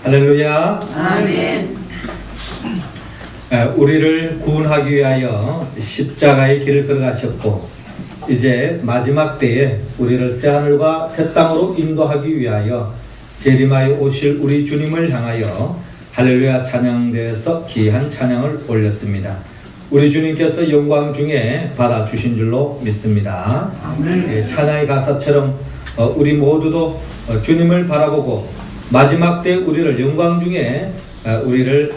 할렐루야. 아멘. 우리를 구원하기 위하여 십자가의 길을 걸어가셨고 이제 마지막 때에 우리를 새하늘과 새 땅으로 인도하기 위하여 재림하여 오실 우리 주님을 향하여 할렐루야 찬양대에서 귀한 찬양을 올렸습니다. 우리 주님께서 영광 중에 받아주신 줄로 믿습니다. 찬양의 가사처럼 우리 모두도 주님을 바라보고 마지막 때 우리를 영광 중에 우리를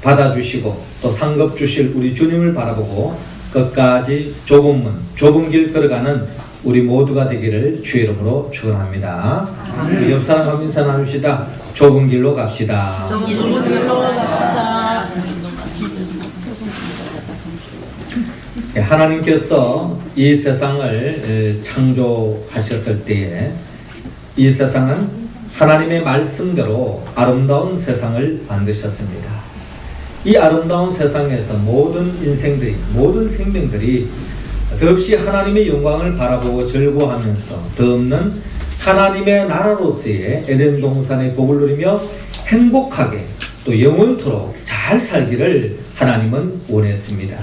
받아주시고 또 상급 주실 우리 주님을 바라보고 끝까지 좁은 길 걸어가는 우리 모두가 되기를 주의 이름으로 축원합니다. 옆 사람 인사 나눕시다. 좁은 길로 갑시다. 좁은 길로 갑시다. 하나님께서 이 세상을 창조하셨을 때에 이 세상은 하나님의 말씀대로 아름다운 세상을 만드셨습니다. 이 아름다운 세상에서 모든 인생들이, 모든 생명들이 더없이 하나님의 영광을 바라보고 즐거워하면서 더 없는 하나님의 나라로서의 에덴 동산의 복을 누리며 행복하게 또 영원토록 잘 살기를 하나님은 원했습니다.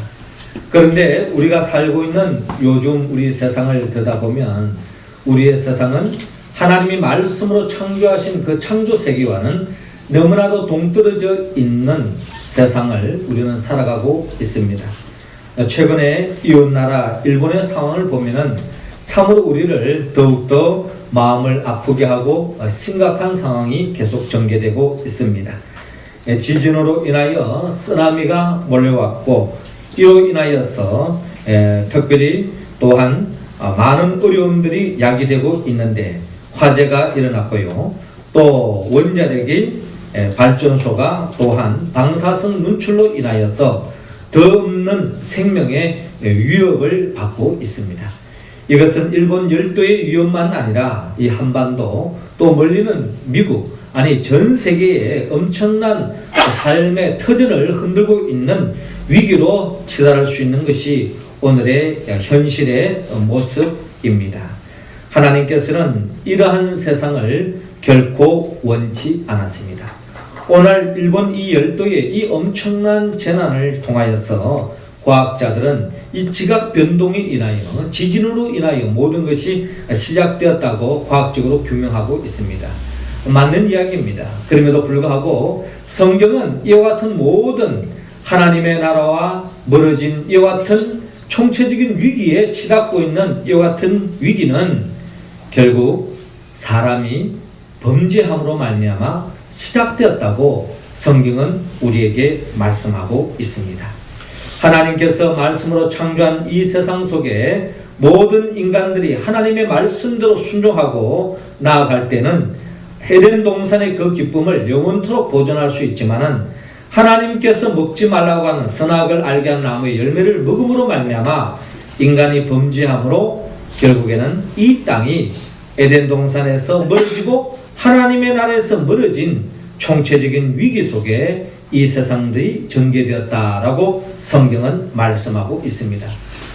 그런데 우리가 살고 있는 요즘 우리 세상을 들여다보면 우리의 세상은 하나님이 말씀으로 창조하신 그 창조 세계와는 너무나도 동떨어져 있는 세상을 우리는 살아가고 있습니다. 최근에 이웃나라 일본의 상황을 보면은 참으로 우리를 더욱더 마음을 아프게 하고 심각한 상황이 계속 전개되고 있습니다. 지진으로 인하여 쓰나미가 몰려왔고 이로 인하여서 특별히 또한 많은 어려움들이 야기되고 있는데 화재가 일어났고요. 또 원자력이 발전소가 또한 방사성 눈출로 인하여서 더 없는 생명의 위협을 받고 있습니다. 이것은 일본 열도의 위협만 아니라 이 한반도 또 멀리는 미국 아니 전 세계의 엄청난 삶의 터전을 흔들고 있는 위기로 치달을 수 있는 것이 오늘의 현실의 모습입니다. 하나님께서는 이러한 세상을 결코 원치 않았습니다. 오늘 일본 이 열도의 이 엄청난 재난을 통하여서 과학자들은 이 지각 변동에 인하여 지진으로 인하여 모든 것이 시작되었다고 과학적으로 규명하고 있습니다. 맞는 이야기입니다. 그럼에도 불구하고 성경은 이와 같은 모든 하나님의 나라와 멀어진 이와 같은 총체적인 위기에 치닫고 있는 이와 같은 위기는 결국 사람이 범죄함으로 말미암아 시작되었다고 성경은 우리에게 말씀하고 있습니다. 하나님께서 말씀으로 창조한 이 세상 속에 모든 인간들이 하나님의 말씀대로 순종하고 나아갈 때는 에덴 동산의 그 기쁨을 영원토록 보존할 수 있지만은 하나님께서 먹지 말라고 하는 선악을 알게 한 나무의 열매를 먹음으로 말미암아 인간이 범죄함으로 결국에는 이 땅이 에덴 동산에서 멀어지고 하나님의 나라에서 멀어진 총체적인 위기 속에 이 세상들이 전개되었다라고 성경은 말씀하고 있습니다.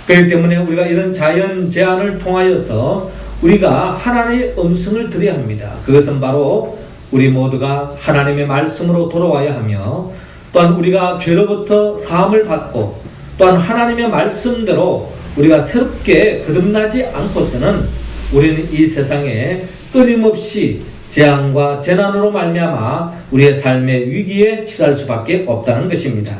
그렇기 때문에 우리가 이런 자연 재난을 통하여서 우리가 하나님의 음성을 들어야 합니다. 그것은 바로 우리 모두가 하나님의 말씀으로 돌아와야 하며 또한 우리가 죄로부터 사함을 받고 또한 하나님의 말씀대로 우리가 새롭게 거듭나지 않고서는 우리는 이 세상에 끊임없이 재앙과 재난으로 말미암아 우리의 삶의 위기에 치달 수밖에 없다는 것입니다.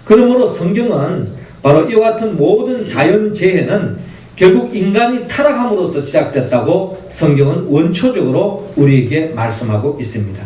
그러므로 성경은 바로 이와 같은 모든 자연재해는 결국 인간이 타락함으로써 시작됐다고 성경은 원초적으로 우리에게 말씀하고 있습니다.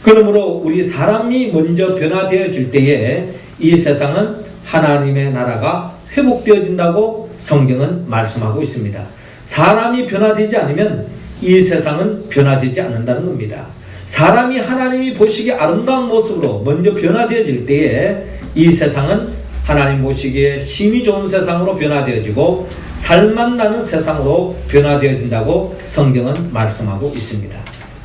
그러므로 우리 사람이 먼저 변화되어질 때에 이 세상은 하나님의 나라가 회복되어진다고 성경은 말씀하고 있습니다. 사람이 변화되지 않으면 이 세상은 변화되지 않는다는 겁니다. 사람이 하나님이 보시기에 아름다운 모습으로 먼저 변화되어질 때에 이 세상은 하나님 보시기에 심히 좋은 세상으로 변화되어지고 살만 나는 세상으로 변화되어진다고 성경은 말씀하고 있습니다.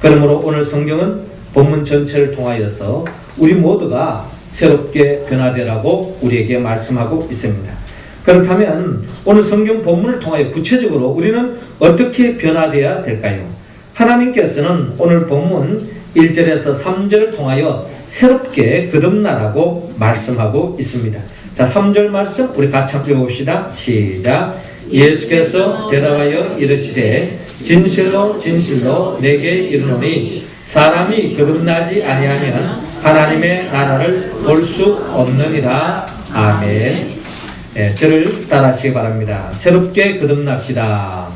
그러므로 오늘 성경은 본문 전체를 통하여서 우리 모두가 새롭게 변화되라고 우리에게 말씀하고 있습니다. 그렇다면 오늘 성경 본문을 통하여 구체적으로 우리는 어떻게 변화되어야 될까요? 하나님께서는 오늘 본문 1절에서 3절을 통하여 새롭게 거듭나라고 말씀하고 있습니다. 자, 3절 말씀 우리 같이 한번 읽어봅시다. 시작. 예수께서 대답하여 이르시되 진실로 진실로 내게 이르노니 사람이 거듭나지 아니하면 하나님의 나라를 볼 수 없느니라. 아멘. 네, 저를 따라하시기 바랍니다. 새롭게 거듭납시다.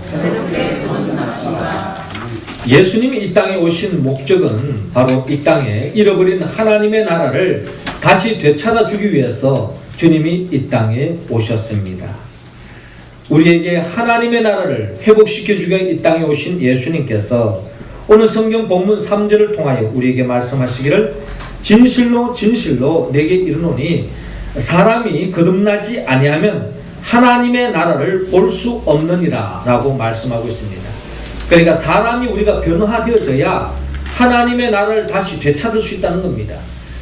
예수님이 이 땅에 오신 목적은 바로 이 땅에 잃어버린 하나님의 나라를 다시 되찾아주기 위해서 주님이 이 땅에 오셨습니다. 우리에게 하나님의 나라를 회복시켜주기 위해 이 땅에 오신 예수님께서 오늘 성경 본문 3절을 통하여 우리에게 말씀하시기를 진실로 진실로 내게 이르노니 사람이 거듭나지 아니하면 하나님의 나라를 볼 수 없느니라 라고 말씀하고 있습니다. 그러니까 사람이 우리가 변화되어져야 하나님의 나라를 다시 되찾을 수 있다는 겁니다.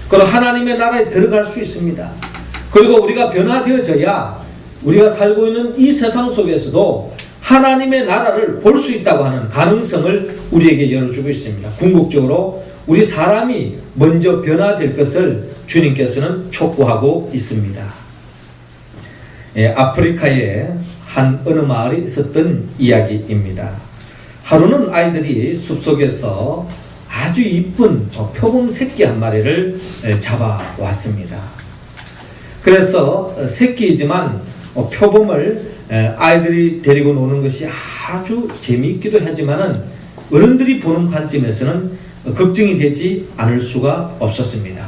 그리고 하나님의 나라에 들어갈 수 있습니다. 그리고 우리가 변화되어져야 우리가 살고 있는 이 세상 속에서도 하나님의 나라를 볼 수 있다고 하는 가능성을 우리에게 열어주고 있습니다. 궁극적으로 우리 사람이 먼저 변화될 것을 주님께서는 촉구하고 있습니다. 아프리카의 한 어느 마을에 있었던 이야기입니다. 하루는 아이들이 숲속에서 아주 이쁜 표범 새끼 한 마리를 잡아왔습니다. 그래서 새끼이지만 표범을 아이들이 데리고 노는 것이 아주 재미있기도 하지만은 어른들이 보는 관점에서는 걱정이 되지 않을 수가 없었습니다.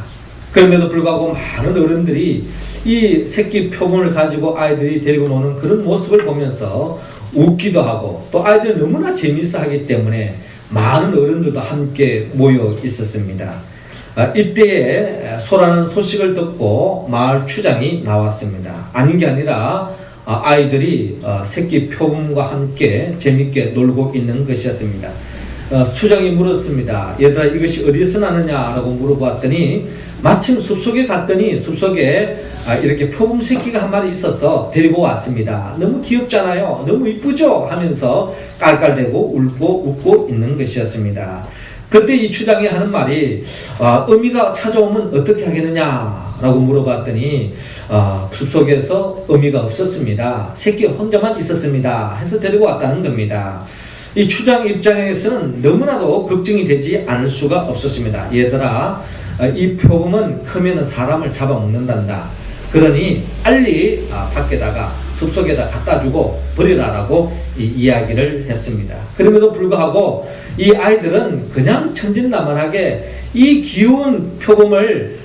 그럼에도 불구하고 많은 어른들이 이 새끼 표범을 가지고 아이들이 데리고 노는 그런 모습을 보면서 웃기도 하고 또 아이들이 너무나 재미있어 하기 때문에 많은 어른들도 함께 모여 있었습니다. 이때에 소라는 소식을 듣고 마을 추장이 나왔습니다. 아닌 게 아니라 아이들이 새끼 표범과 함께 재밌게 놀고 있는 것이었습니다. 추장이 물었습니다. 얘들아 이것이 어디서 나느냐라고 물어봤더니 마침 숲속에 갔더니 숲속에 이렇게 표범 새끼가 한 마리 있어서 데리고 왔습니다. 너무 귀엽잖아요. 너무 이쁘죠? 하면서 깔깔대고 웃고 있는 것이었습니다. 그때 이 추장이 하는 말이 어미가 찾아오면 어떻게 하겠느냐라고 물어봤더니 숲속에서 어미가 없었습니다. 새끼가 혼자만 있었습니다. 해서 데리고 왔다는 겁니다. 이 추장 입장에서는 너무나도 걱정이 되지 않을 수가 없었습니다. 얘들아 이 표범은 크면 사람을 잡아먹는단다. 그러니 빨리 밖에다가 숲속에다 갖다 주고 버리라라고 이야기를 했습니다. 그럼에도 불구하고 이 아이들은 그냥 천진난만하게 이 귀여운 표범을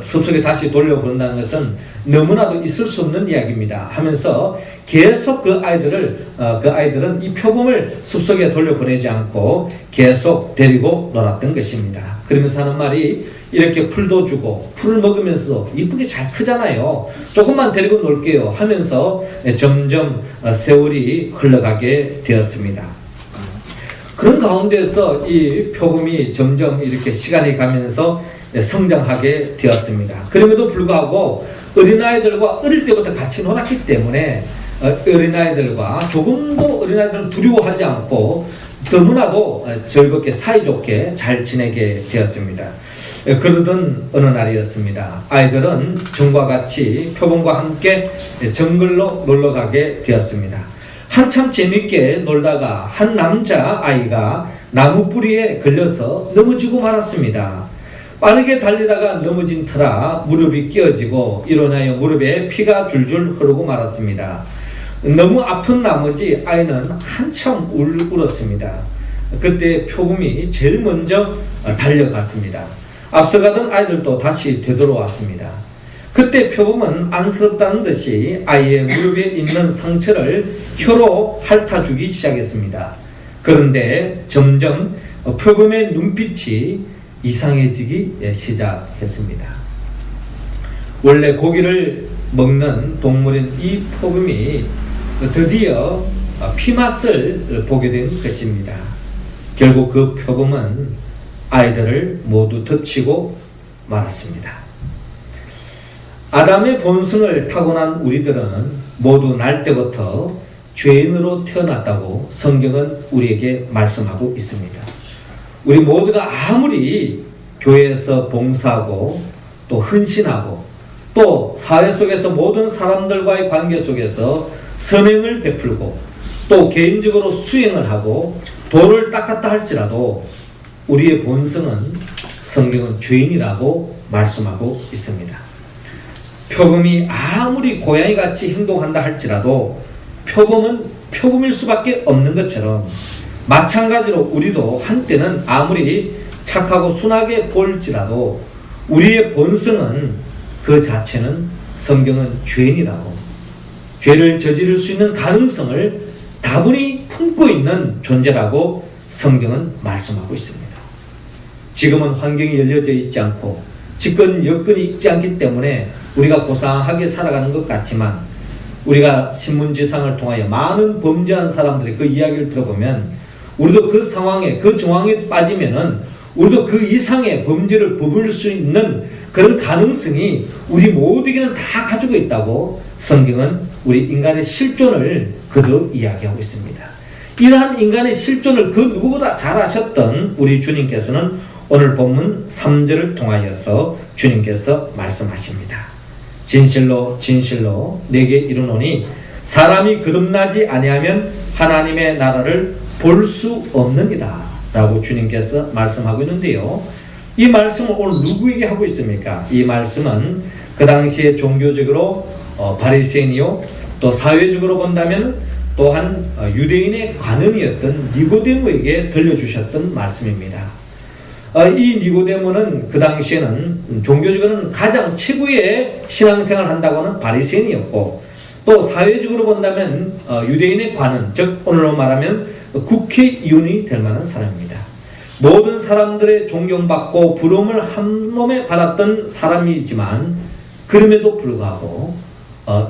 숲속에 다시 돌려보낸다는 것은 너무나도 있을 수 없는 이야기입니다 하면서 계속 그 아이들은 이 표범을 숲속에 돌려보내지 않고 계속 데리고 놀았던 것입니다. 그러면서 하는 말이 이렇게 풀도 주고 풀을 먹으면서 이쁘게 잘 크잖아요. 조금만 데리고 놀게요 하면서 점점 세월이 흘러가게 되었습니다. 그런 가운데서 이 표범이 점점 이렇게 시간이 가면서 성장하게 되었습니다. 그럼에도 불구하고 어린아이들과 어릴 때부터 같이 놀았기 때문에 어린아이들과 조금도 어린아이들은 두려워하지 않고 너무나도 즐겁게 사이좋게 잘 지내게 되었습니다. 그러던 어느 날이었습니다. 아이들은 전과 같이 표범과 함께 정글로 놀러가게 되었습니다. 한참 재밌게 놀다가 한 남자아이가 나무 뿌리에 걸려서 넘어지고 말았습니다. 빠르게 달리다가 넘어진 터라 무릎이 끼어지고 이로 인하여 무릎에 피가 줄줄 흐르고 말았습니다. 너무 아픈 나머지 아이는 한참 울었습니다. 그때 표범이 제일 먼저 달려갔습니다. 앞서가던 아이들도 다시 되돌아왔습니다. 그때 표범은 안쓰럽다는 듯이 아이의 무릎에 있는 상처를 혀로 핥아주기 시작했습니다. 그런데 점점 표범의 눈빛이 이상해지기 시작했습니다. 원래 고기를 먹는 동물인 이 표범이 드디어 피맛을 보게 된 것입니다. 결국 그 표범은 아이들을 모두 덮치고 말았습니다. 아담의 본성을 타고난 우리들은 모두 날 때부터 죄인으로 태어났다고 성경은 우리에게 말씀하고 있습니다. 우리 모두가 아무리 교회에서 봉사하고 또 헌신하고 또 사회 속에서 모든 사람들과의 관계 속에서 선행을 베풀고 또 개인적으로 수행을 하고 도를 닦았다 할지라도 우리의 본성은 성경은 죄인이라고 말씀하고 있습니다. 표범이 아무리 고양이같이 행동한다 할지라도 표범은 표범일 수밖에 없는 것처럼 마찬가지로 우리도 한때는 아무리 착하고 순하게 보일지라도 우리의 본성은 그 자체는 성경은 죄인이라고 죄를 저지를 수 있는 가능성을 다분히 품고 있는 존재라고 성경은 말씀하고 있습니다. 지금은 환경이 열려져 있지 않고 집권 여건이 있지 않기 때문에 우리가 고상하게 살아가는 것 같지만 우리가 신문지상을 통하여 많은 범죄한 사람들의 그 이야기를 들어보면 우리도 그 상황에 그 정황에 빠지면은 우리도 그 이상의 범죄를 범할 수 있는 그런 가능성이 우리 모두에게는 다 가지고 있다고 성경은 우리 인간의 실존을 그대로 이야기하고 있습니다. 이러한 인간의 실존을 그 누구보다 잘 아셨던 우리 주님께서는 오늘 본문 3절을 통하여서 주님께서 말씀하십니다. 진실로 진실로 내게 이르노니 사람이 거듭나지 아니하면 하나님의 나라를 볼 수 없느니라 라고 주님께서 말씀하고 있는데요. 이 말씀을 오늘 누구에게 하고 있습니까? 이 말씀은 그 당시에 종교적으로 바리새인이요 또 사회적으로 본다면 또한 유대인의 관원이었던 니고데모에게 들려주셨던 말씀입니다. 이 니고데모는 그 당시에는 종교적으로는 가장 최고의 신앙생활을 한다고 하는 바리새인이었고 또 사회적으로 본다면 유대인의 관원, 즉 오늘로 말하면 국회의원이 될 만한 사람입니다. 모든 사람들의 존경받고 부름을 한 몸에 받았던 사람이지만 그럼에도 불구하고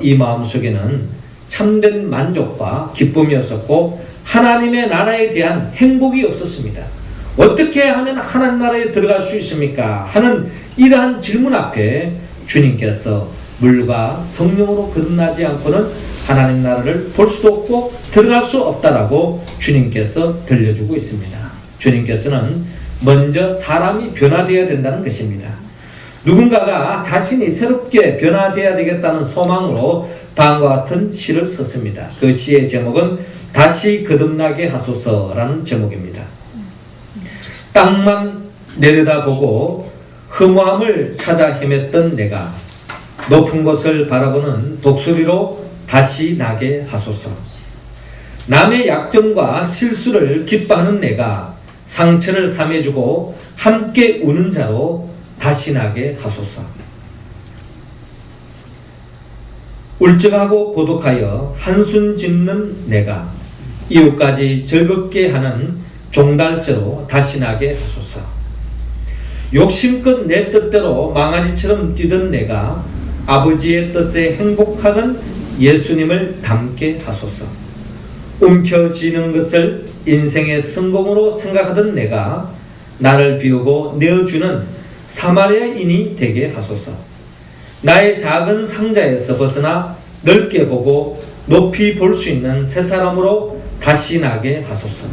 이 마음속에는 참된 만족과 기쁨이 없었고 하나님의 나라에 대한 행복이 없었습니다. 어떻게 하면 하나님 나라에 들어갈 수 있습니까? 하는 이러한 질문 앞에 주님께서 물과 성령으로 거듭나지 않고는 하나님 나라를 볼 수도 없고 들어갈 수 없다라고 주님께서 들려주고 있습니다. 주님께서는 먼저 사람이 변화되어야 된다는 것입니다. 누군가가 자신이 새롭게 변화되어야 되겠다는 소망으로 다음과 같은 시를 썼습니다. 그 시의 제목은 다시 거듭나게 하소서라는 제목입니다. 땅만 내려다보고 허무함을 찾아 헤맸던 내가 높은 곳을 바라보는 독수리로 다시 나게 하소서. 남의 약점과 실수를 기뻐하는 내가 상처를 삼해주고 함께 우는 자로 다시 나게 하소서. 울적하고 고독하여 한숨 짓는 내가 이웃까지 즐겁게 하는 종달새로 다시 나게 하소서. 욕심껏 내 뜻대로 망아지처럼 뛰던 내가 아버지의 뜻에 행복하던 예수님을 닮게 하소서. 움켜쥐는 것을 인생의 성공으로 생각하던 내가 나를 비우고 내어주는 사마리아인이 되게 하소서. 나의 작은 상자에서 벗어나 넓게 보고 높이 볼 수 있는 새 사람으로 다시 나게 하소서.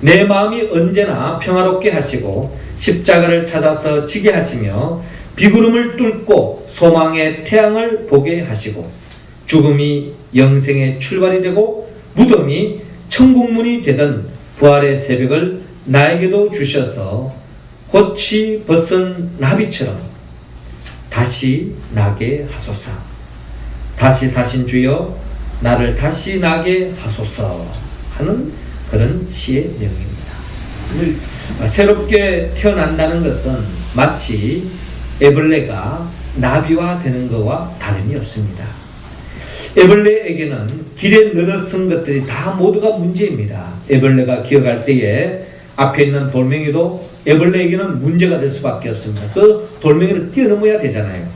내 마음이 언제나 평화롭게 하시고 십자가를 찾아서 지게 하시며 비구름을 뚫고 소망의 태양을 보게 하시고 죽음이 영생의 출발이 되고 무덤이 천국문이 되던 부활의 새벽을 나에게도 주셔서 꽃이 벗은 나비처럼 다시 나게 하소서. 다시 사신 주여 나를 다시 나게 하소서 하는 그런 시의 내용입니다. 새롭게 태어난다는 것은 마치 애벌레가 나비화 되는 것과 다름이 없습니다. 애벌레에게는 길에 늘어선 것들이 다 모두가 문제입니다. 애벌레가 기어갈 때에 앞에 있는 돌멩이도 애벌레에게는 문제가 될 수밖에 없습니다. 그 돌멩이를 뛰어넘어야 되잖아요.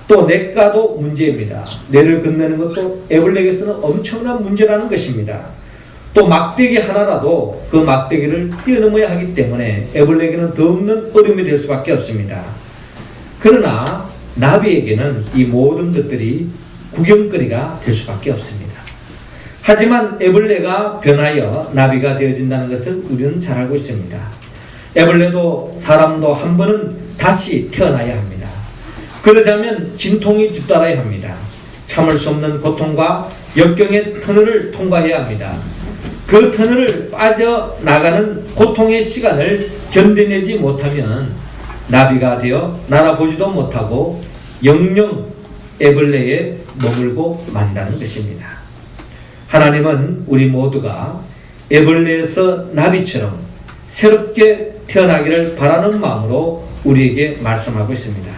또 냇가도 문제입니다. 뇌를 건너는 것도 애벌레에게서는 엄청난 문제라는 것입니다. 또 막대기 하나라도 그 막대기를 뛰어넘어야 하기 때문에 애벌레에게는 더 없는 어려움이 될 수밖에 없습니다. 그러나 나비에게는 이 모든 것들이 구경거리가 될 수밖에 없습니다. 하지만 애벌레가 변하여 나비가 되어진다는 것을 우리는 잘 알고 있습니다. 애벌레도 사람도 한 번은 다시 태어나야 합니다. 그러자면 진통이 뒤따라야 합니다. 참을 수 없는 고통과 역경의 터널을 통과해야 합니다. 그 터널을 빠져나가는 고통의 시간을 견뎌내지 못하면 나비가 되어 날아보지도 못하고 영영 애벌레에 머물고 만다는 것입니다. 하나님은 우리 모두가 애벌레에서 나비처럼 새롭게 태어나기를 바라는 마음으로 우리에게 말씀하고 있습니다.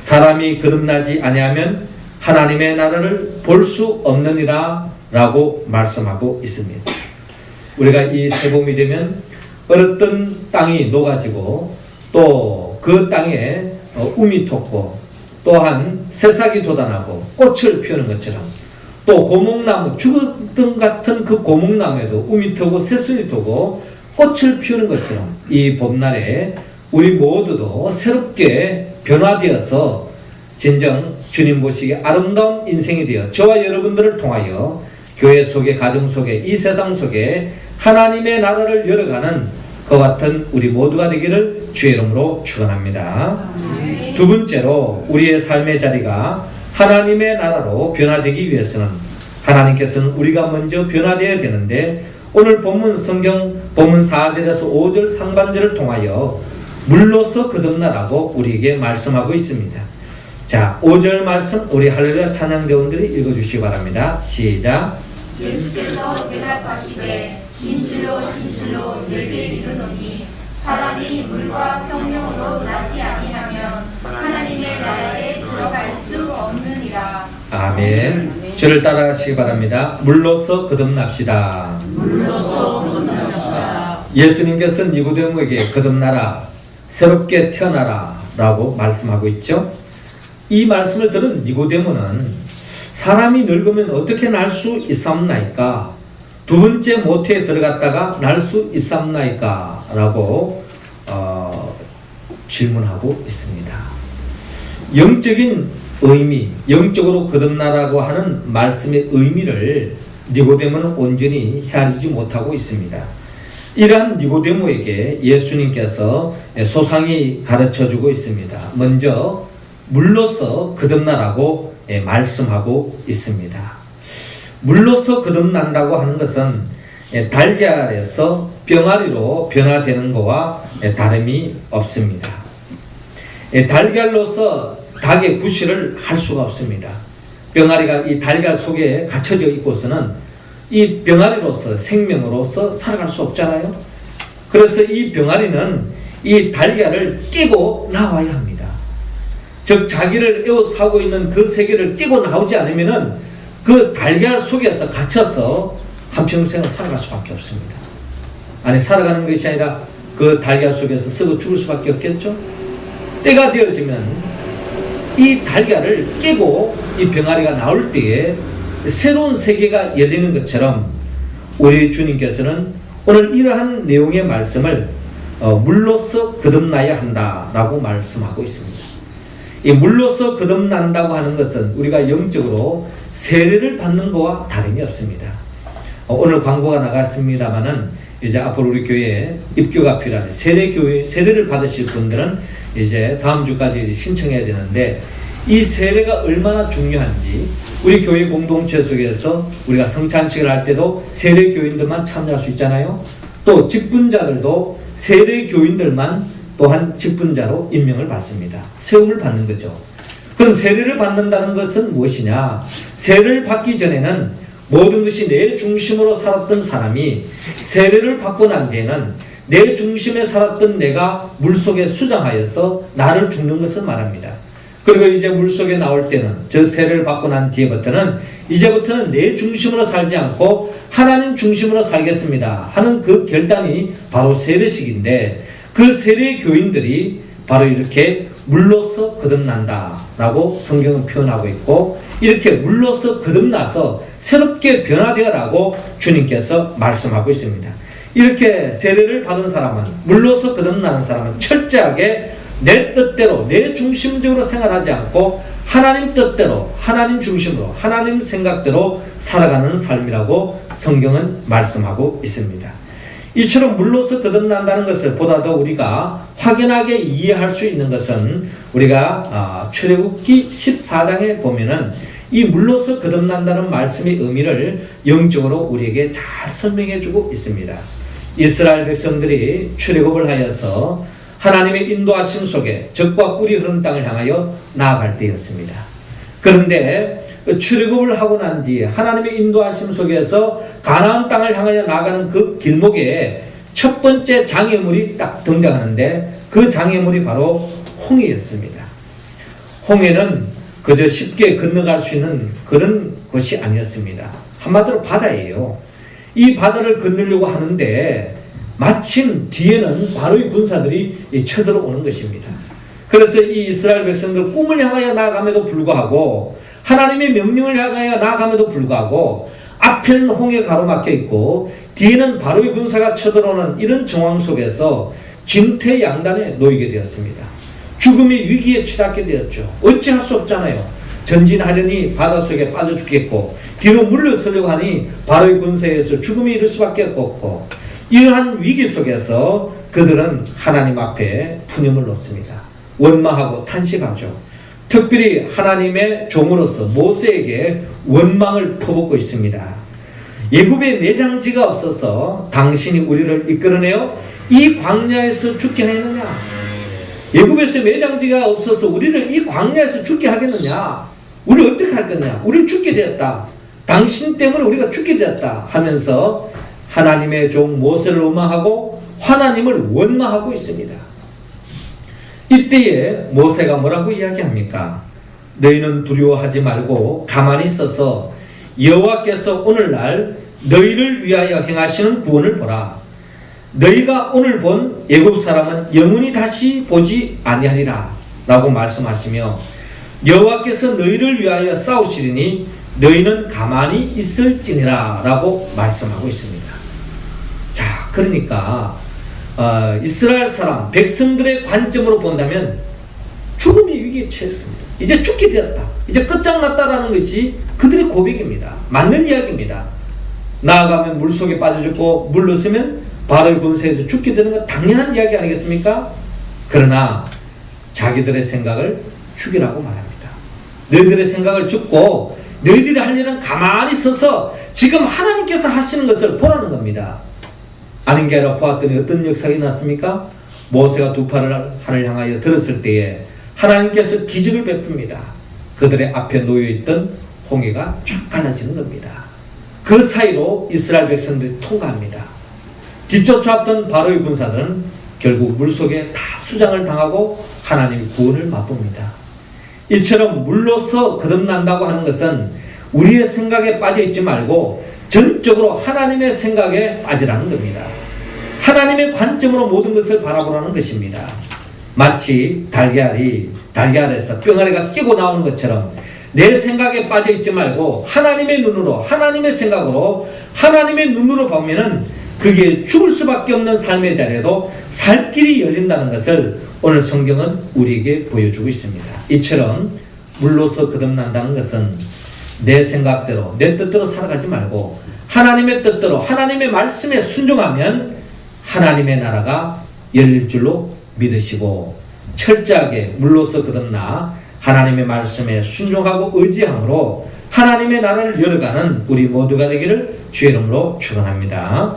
사람이 거듭나지 아니하면 하나님의 나라를 볼 수 없느니라 라고 말씀하고 있습니다. 우리가 이 새봄이 되면 얼었던 땅이 녹아지고 또 그 땅에 움이 돋고 또한 새싹이 돋아나고 꽃을 피우는 것처럼 또 고목나무 죽었던 같은 그 고목나무에도 움이 트고 새순이 트고 꽃을 피우는 것처럼 이 봄날에 우리 모두도 새롭게 변화되어서 진정 주님 보시기에 아름다운 인생이 되어 저와 여러분들을 통하여 교회 속에 가정 속에 이 세상 속에 하나님의 나라를 열어가는 그와 같은 우리 모두가 되기를 주의 이름으로 축원합니다. 두 번째로 우리의 삶의 자리가 하나님의 나라로 변화되기 위해서는 하나님께서는 우리가 먼저 변화되어야 되는데 오늘 본문 성경 본문 4절에서 5절 상반절을 통하여 물로서 거듭나라고 우리에게 말씀하고 있습니다. 자, 5절 말씀 우리 할렐루야 찬양대원들이 읽어주시기 바랍니다. 시작. 예수께서 대답하시되 진실로 진실로 내게 이르노니 사람이 물과 성령으로 나지 아니하면 하나님의 나라에 들어갈 수 없느니라. 아멘. 저를 따라하시기 바랍니다. 물로서 거듭납시다. 물로서 거듭납시다. 예수님께서 니고데모에게 거듭나라, 새롭게 태어나라 라고 말씀하고 있죠. 이 말씀을 들은 니고데모는 사람이 늙으면 어떻게 날 수 있사옵나이까? 두 번째 모태에 들어갔다가 날 수 있사옵나이까? 라고 질문하고 있습니다. 영적인 의미, 영적으로 거듭나라고 하는 말씀의 의미를 니고데모는 온전히 헤아리지 못하고 있습니다. 이러한 니고데모에게 예수님께서 소상히 가르쳐주고 있습니다. 먼저 물로서 거듭나라고 말씀하고 있습니다. 물로서 거듭난다고 하는 것은 달걀에서 병아리로 변화되는 것과 다름이 없습니다. 달걀로서 닭의 구실을 할 수가 없습니다. 병아리가 이 달걀 속에 갇혀져 있고서는 이 병아리로서 생명으로서 살아갈 수 없잖아요. 그래서 이 병아리는 이 달걀을 깨고 나와야 합니다. 즉 자기를 에워싸고 있는 그 세계를 깨고 나오지 않으면은 그 달걀 속에서 갇혀서 한평생을 살아갈 수밖에 없습니다. 아니 살아가는 것이 아니라 그 달걀 속에서 썩어 죽을 수밖에 없겠죠. 때가 되어지면 이 달걀을 깨고 이 병아리가 나올 때에 새로운 세계가 열리는 것처럼 우리 주님께서는 오늘 이러한 내용의 말씀을 물로서 거듭나야 한다라고 말씀하고 있습니다. 이 물로서 거듭난다고 하는 것은 우리가 영적으로 세례를 받는 것과 다름이 없습니다. 오늘 광고가 나갔습니다만은 이제 앞으로 우리 교회에 입교가 필요한 세례를 받으실 분들은 이제 다음 주까지 신청해야 되는데 이 세례가 얼마나 중요한지 우리 교회 공동체 속에서 우리가 성찬식을 할 때도 세례 교인들만 참여할 수 있잖아요. 또 직분자들도 세례 교인들만 또한 직분자로 임명을 받습니다. 세움을 받는 거죠. 그럼 세례를 받는다는 것은 무엇이냐? 세례를 받기 전에는 모든 것이 내 중심으로 살았던 사람이 세례를 받고 난 뒤에는 내 중심에 살았던 내가 물속에 수장하여서 나를 죽는 것을 말합니다. 그리고 이제 물속에 나올 때는 저 세례를 받고 난 뒤에부터는 이제부터는 내 중심으로 살지 않고 하나님 중심으로 살겠습니다 하는 그 결단이 바로 세례식인데 그 세례 교인들이 바로 이렇게 물로서 거듭난다 라고 성경은 표현하고 있고 이렇게 물로서 거듭나서 새롭게 변화되어라고 주님께서 말씀하고 있습니다. 이렇게 세례를 받은 사람은 물로서 거듭나는 사람은 철저하게 내 뜻대로 내 중심적으로 생활하지 않고 하나님 뜻대로 하나님 중심으로 하나님 생각대로 살아가는 삶이라고 성경은 말씀하고 있습니다. 이처럼 물로서 거듭난다는 것을 보다 더 우리가 확연하게 이해할 수 있는 것은 우리가 출애굽기 14장에 보면은 이 물로서 거듭난다는 말씀의 의미를 영적으로 우리에게 잘 설명해 주고 있습니다. 이스라엘 백성들이 출애굽을 하여서 하나님의 인도하심 속에 적과 꿀이 흐르는 땅을 향하여 나아갈 때였습니다. 그런데 출애굽을 하고 난 뒤에 하나님의 인도하심 속에서 가나안 땅을 향하여 나가는 그 길목에 첫 번째 장애물이 딱 등장하는데 그 장애물이 바로 홍해였습니다. 홍해는 그저 쉽게 건너갈 수 있는 그런 것이 아니었습니다. 한마디로 바다예요. 이 바다를 건너려고 하는데 마침 뒤에는 바로의 군사들이 쳐들어오는 것입니다. 그래서 이 이스라엘 백성들 꿈을 향하여 나아감에도 불구하고 하나님의 명령을 향하여 나아감에도 불구하고 앞에는 홍해 가로막혀 있고 뒤에는 바로의 군사가 쳐들어오는 이런 정황 속에서 진퇴양단에 놓이게 되었습니다. 죽음의 위기에 치닫게 되었죠. 어찌할 수 없잖아요. 전진하려니 바닷속에 빠져 죽겠고 뒤로 물러서려고 하니 바로의 군사에서 죽음이 이를 수밖에 없고 이러한 위기 속에서 그들은 하나님 앞에 푸념을 놓습니다. 원망하고 탄식하죠. 특별히 하나님의 종으로서 모세에게 원망을 퍼붓고 있습니다. 애굽에 매장지가 없어서 당신이 우리를 이끌어내어 이 광야에서 죽게 하였느냐? 애굽에서 매장지가 없어서 우리를 이 광야에서 죽게 하겠느냐? 우리 어떻게 할 거냐? 우리를 죽게 되었다. 당신 때문에 우리가 죽게 되었다 하면서 하나님의 종 모세를 원망하고 하나님을 원망하고 있습니다. 이때에 모세가 뭐라고 이야기합니까? 너희는 두려워하지 말고 가만히 있어서 여호와께서 오늘날 너희를 위하여 행하시는 구원을 보라. 너희가 오늘 본 애굽 사람은 영원히 다시 보지 아니하리라 라고 말씀하시며 여호와께서 너희를 위하여 싸우시리니 너희는 가만히 있을지니라 라고 말씀하고 있습니다. 자, 그러니까 이스라엘 사람, 백성들의 관점으로 본다면 죽음의 위기에 처했습니다. 이제 죽게 되었다. 이제 끝장났다라는 것이 그들의 고백입니다. 맞는 이야기입니다. 나아가면 물속에 빠져 죽고 물러서면 바로의 군세에서 죽게 되는 건 당연한 이야기 아니겠습니까? 그러나 자기들의 생각을 죽이라고 말합니다. 너희들의 생각을 죽고 너희들이 할 일은 가만히 서서 지금 하나님께서 하시는 것을 보라는 겁니다. 아닌 게 아니라 보았더니 어떤 역사가 일어났습니까? 모세가 두 팔을 하늘 향하여 들었을 때에 하나님께서 기적을 베풉니다. 그들의 앞에 놓여있던 홍해가 쫙 갈라지는 겁니다. 그 사이로 이스라엘 백성들이 통과합니다. 뒤쫓아왔던 바로의 군사들은 결국 물속에 다 수장을 당하고 하나님의 구원을 맛봅니다. 이처럼 물로서 거듭난다고 하는 것은 우리의 생각에 빠져있지 말고 전적으로 하나님의 생각에 빠지라는 겁니다. 하나님의 관점으로 모든 것을 바라보라는 것입니다. 마치 달걀에서 뿅아리가 끼고 나오는 것처럼 내 생각에 빠져있지 말고 하나님의 눈으로, 하나님의 생각으로, 하나님의 눈으로 보면은 그게 죽을 수밖에 없는 삶의 자리에도 살 길이 열린다는 것을 오늘 성경은 우리에게 보여주고 있습니다. 이처럼 물로서 거듭난다는 것은 내 생각대로, 내 뜻대로 살아가지 말고 하나님의 뜻대로, 하나님의 말씀에 순종하면 하나님의 나라가 열릴 줄로 믿으시고 철저하게 물로서 거듭나 하나님의 말씀에 순종하고 의지함으로 하나님의 나라를 열어가는 우리 모두가 되기를 주의 이름으로 축원합니다.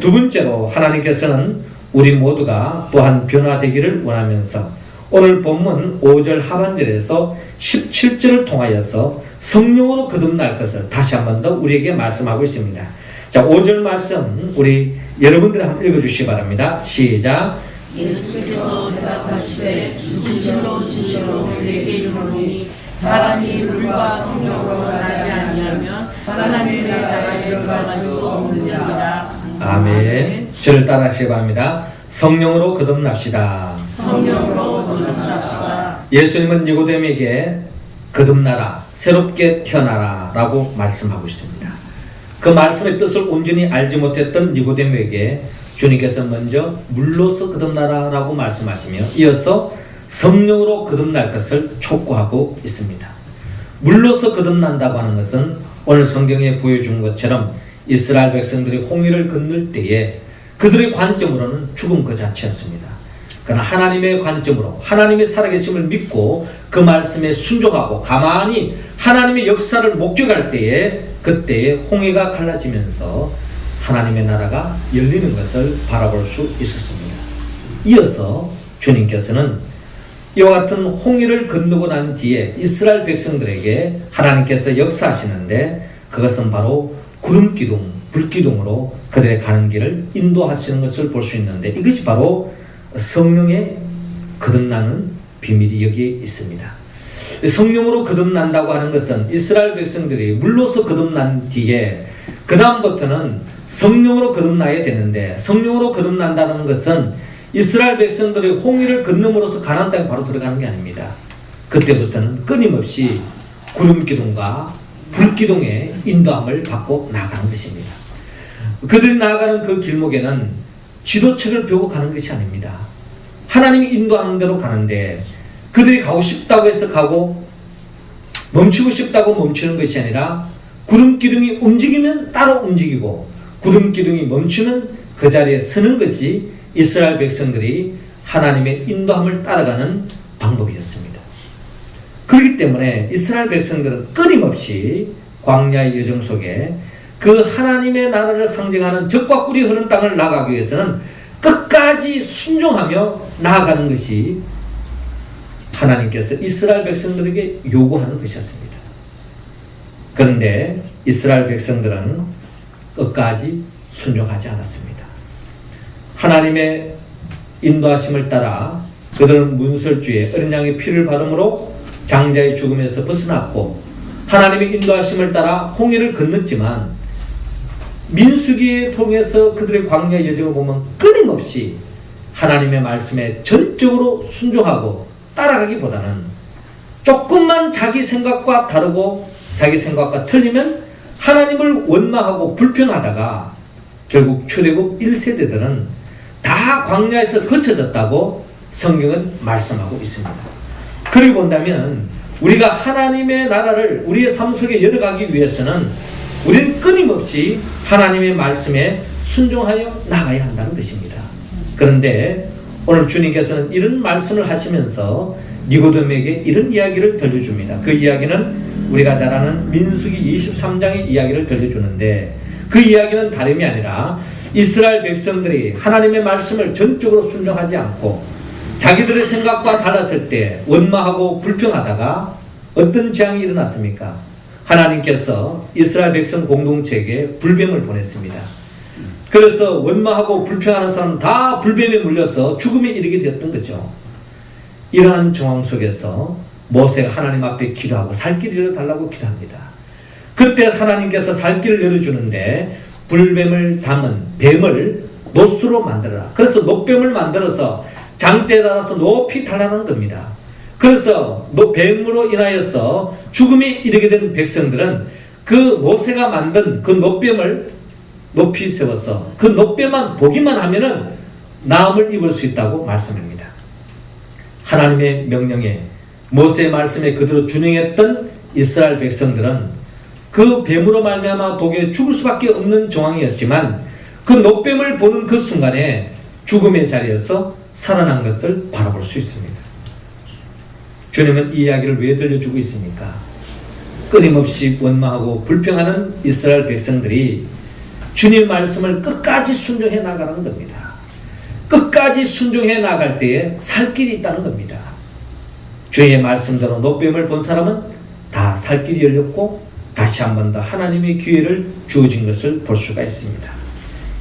두 번째로 하나님께서는 우리 모두가 또한 변화되기를 원하면서 오늘 본문 5절 하반절에서 17절을 통하여서 성령으로 거듭날 것을 다시 한 번 더 우리에게 말씀하고 있습니다. 자, 5절 말씀 우리 여러분들이 한번 읽어주시기 바랍니다. 시작. 예수께서 대답하시되 진실로 진실로 내게 이르노니 사람이 물과 성령으로 나지 아니하면 하나님의 나라에 들어갈 수 없느니라. 아멘. 저를 따라하시기 바랍니다. 성령으로 거듭납시다. 성령으로 거듭납시다. 예수님은 니고데모에게 거듭나라, 새롭게 태어나라 라고 말씀하고 있습니다. 그 말씀의 뜻을 온전히 알지 못했던 니고데모에게 주님께서 먼저 물로서 거듭나라 라고 말씀하시며 이어서 성령으로 거듭날 것을 촉구하고 있습니다. 물로서 거듭난다고 하는 것은 오늘 성경에 보여준 것처럼 이스라엘 백성들이 홍해를 건널 때에 그들의 관점으로는 죽음 그 자체였습니다. 그러나 하나님의 관점으로 하나님의 살아계심을 믿고 그 말씀에 순종하고 가만히 하나님의 역사를 목격할 때에 그때에 홍해가 갈라지면서 하나님의 나라가 열리는 것을 바라볼 수 있었습니다. 이어서 주님께서는 이와 같은 홍해를 건너고 난 뒤에 이스라엘 백성들에게 하나님께서 역사하시는데 그것은 바로 구름기둥, 불기둥으로 그들의 가는 길을 인도하시는 것을 볼 수 있는데 이것이 바로 성령의 거듭나는 비밀이 여기에 있습니다. 성령으로 거듭난다고 하는 것은 이스라엘 백성들이 물로서 거듭난 뒤에 그 다음부터는 성령으로 거듭나야 되는데 성령으로 거듭난다는 것은 이스라엘 백성들이 홍해를 건너므로써 가나안 땅에 바로 들어가는 게 아닙니다. 그때부터는 끊임없이 구름기둥과 불기둥의 인도함을 받고 나아가는 것입니다. 그들이 나아가는 그 길목에는 지도책을 펴고 가는 것이 아닙니다. 하나님이 인도하는 대로 가는데 그들이 가고 싶다고 해서 가고 멈추고 싶다고 멈추는 것이 아니라 구름기둥이 움직이면 따로 움직이고 구름기둥이 멈추면 그 자리에 서는 것이 이스라엘 백성들이 하나님의 인도함을 따라가는 방법이었습니다. 그렇기 때문에 이스라엘 백성들은 끊임없이 광야의 여정 속에 그 하나님의 나라를 상징하는 젖과 꿀이 흐르는 땅을 나가기 위해서는 끝까지 순종하며 나아가는 것이 하나님께서 이스라엘 백성들에게 요구하는 것이었습니다. 그런데 이스라엘 백성들은 끝까지 순종하지 않았습니다. 하나님의 인도하심을 따라 그들은 문설주에 어린 양의 피를 바름으로 장자의 죽음에서 벗어났고 하나님의 인도하심을 따라 홍해를 건넜지만 민수기에 통해서 그들의 광야 여정을 보면 끊임없이 하나님의 말씀에 전적으로 순종하고 따라가기보다는 조금만 자기 생각과 다르고 자기 생각과 틀리면 하나님을 원망하고 불평하다가 결국 출애굽 1세대들은 다 광야에서 거쳐졌다고 성경은 말씀하고 있습니다. 그리고 본다면 우리가 하나님의 나라를 우리의 삶 속에 열어가기 위해서는 우리는 끊임없이 하나님의 말씀에 순종하여 나가야 한다는 것입니다. 그런데 오늘 주님께서는 이런 말씀을 하시면서 니고데모에게 이런 이야기를 들려줍니다. 그 이야기는 우리가 잘 아는 민수기 23장의 이야기를 들려주는데 그 이야기는 다름이 아니라 이스라엘 백성들이 하나님의 말씀을 전적으로 순종하지 않고 자기들의 생각과 달랐을 때 원망하고 불평하다가 어떤 재앙이 일어났습니까? 하나님께서 이스라엘 백성 공동체에게 불뱀을 보냈습니다. 그래서 원망하고 불평하는 사람 다 불뱀에 물려서 죽음에 이르게 되었던 거죠. 이러한 정황 속에서 모세가 하나님 앞에 기도하고 살 길을 열어달라고 기도합니다. 그때 하나님께서 살 길을 열어주는데 불뱀을 담은 뱀을 노수로 만들어라. 그래서 노뱀을 만들어서 장대에 달아서 높이 달라는 겁니다. 그래서 뱀으로 인하여서 죽음에 이르게 된 백성들은 그 모세가 만든 그 노뱀을 높이 세워서 그 노뱀만 보기만 하면은 나음을 입을 수 있다고 말씀합니다. 하나님의 명령에 모세의 말씀에 그대로 준행했던 이스라엘 백성들은 그 뱀으로 말미암아 독에 죽을 수밖에 없는 정황이었지만 그 노뱀을 보는 그 순간에 죽음의 자리에서 살아난 것을 바라볼 수 있습니다. 주님은 이 이야기를 왜 들려주고 있습니까? 끊임없이 원망하고 불평하는 이스라엘 백성들이 주님의 말씀을 끝까지 순종해 나가는 겁니다. 끝까지 순종해 나갈 때에 살 길이 있다는 겁니다. 주의 말씀대로 노뱀을 본 사람은 다 살 길이 열렸고 다시 한 번 더 하나님의 기회를 주어진 것을 볼 수가 있습니다.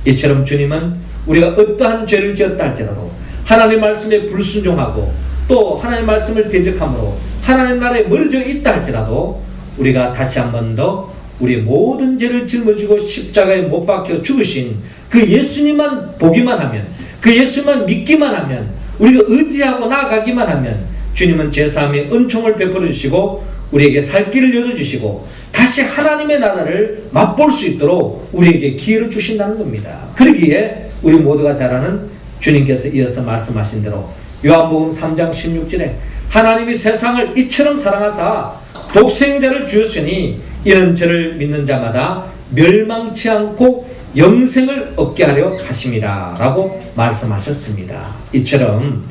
이처럼 주님은 우리가 어떠한 죄를 지었다 할지라도 하나님 말씀에 불순종하고 또 하나님 말씀을 대적함으로 하나님 나라에 멀어져 있다 할지라도 우리가 다시 한 번 더 우리의 모든 죄를 짊어지고 십자가에 못 박혀 죽으신 그 예수님만 보기만 하면 그 예수만 믿기만 하면 우리가 의지하고 나아가기만 하면 주님은 제사함의 은총을 베풀어 주시고 우리에게 살 길을 열어주시고 다시 하나님의 나라를 맛볼 수 있도록 우리에게 기회를 주신다는 겁니다. 그러기에 우리 모두가 잘 아는 주님께서 이어서 말씀하신 대로 요한복음 3장 16절에 하나님이 세상을 이처럼 사랑하사 독생자를 주었으니 이는 저를 믿는 자마다 멸망치 않고 영생을 얻게 하려 하심이라 라고 말씀하셨습니다. 이처럼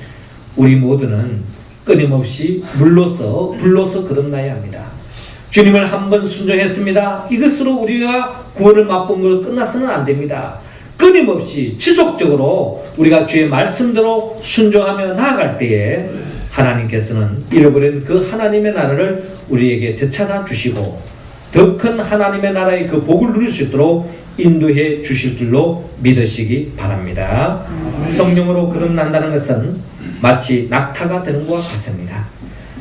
우리 모두는 끊임없이 물로서 불로서 거듭나야 합니다. 주님을 한번 순종했습니다. 이것으로 우리가 구원을 맛본 걸 끝나서는 안 됩니다. 끊임없이 지속적으로 우리가 주의 말씀대로 순종하며 나아갈 때에 하나님께서는 잃어버린 그 하나님의 나라를 우리에게 되찾아 주시고 더 큰 하나님의 나라의 그 복을 누릴 수 있도록 인도해 주실 줄로 믿으시기 바랍니다. 성령으로 거듭난다는 것은 마치 낙타가 되는 것과 같습니다.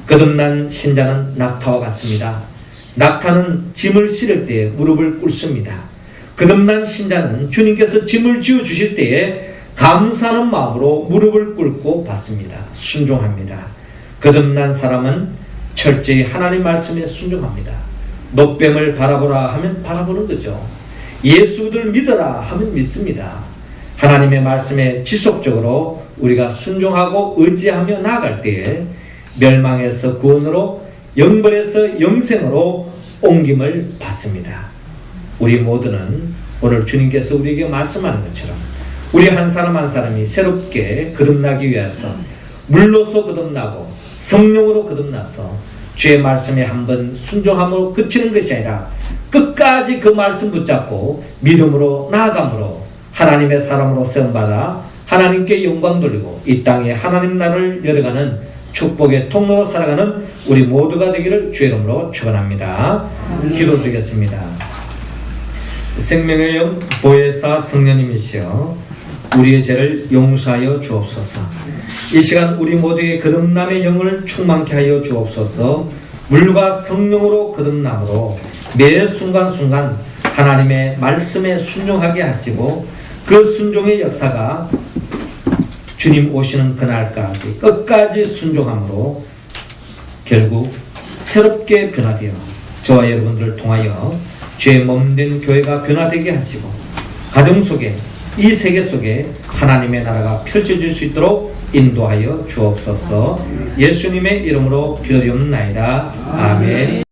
거듭난 신자는 낙타와 같습니다. 낙타는 짐을 실을 때 무릎을 꿇습니다. 거듭난 신자는 주님께서 짐을 지어 주실 때에 감사하는 마음으로 무릎을 꿇고 받습니다. 순종합니다. 거듭난 사람은 철저히 하나님 말씀에 순종합니다. 노뱀을 바라보라 하면 바라보는 거죠. 예수를 믿어라 하면 믿습니다. 하나님의 말씀에 지속적으로 우리가 순종하고 의지하며 나아갈 때에 멸망에서 구원으로 영벌에서 영생으로 옮김을 받습니다. 우리 모두는 오늘 주님께서 우리에게 말씀하는 것처럼 우리 한 사람 한 사람이 새롭게 거듭나기 위해서 물로서 거듭나고 성령으로 거듭나서 주의 말씀에 한번 순종함으로 그치는 것이 아니라 끝까지 그 말씀 붙잡고 믿음으로 나아감으로 하나님의 사람으로 세움받아 하나님께 영광 돌리고 이 땅에 하나님 나라를 열어가는 축복의 통로로 살아가는 우리 모두가 되기를 주의 이름으로 축원합니다. 기도드리겠습니다. 생명의 영 보혜사 성령님이시여 우리의 죄를 용서하여 주옵소서. 이 시간 우리 모두의 거듭남의 영을 충만케 하여 주옵소서. 물과 성령으로 거듭남으로 매 순간순간 하나님의 말씀에 순종하게 하시고 그 순종의 역사가 주님 오시는 그날까지 끝까지 순종함으로 결국 새롭게 변화되어 저와 여러분들을 통하여 죄의 몸된 교회가 변화되게 하시고 가정 속에 이 세계 속에 하나님의 나라가 펼쳐질 수 있도록 인도하여 주옵소서. 예수님의 이름으로 기도드리옵나이다. 아멘.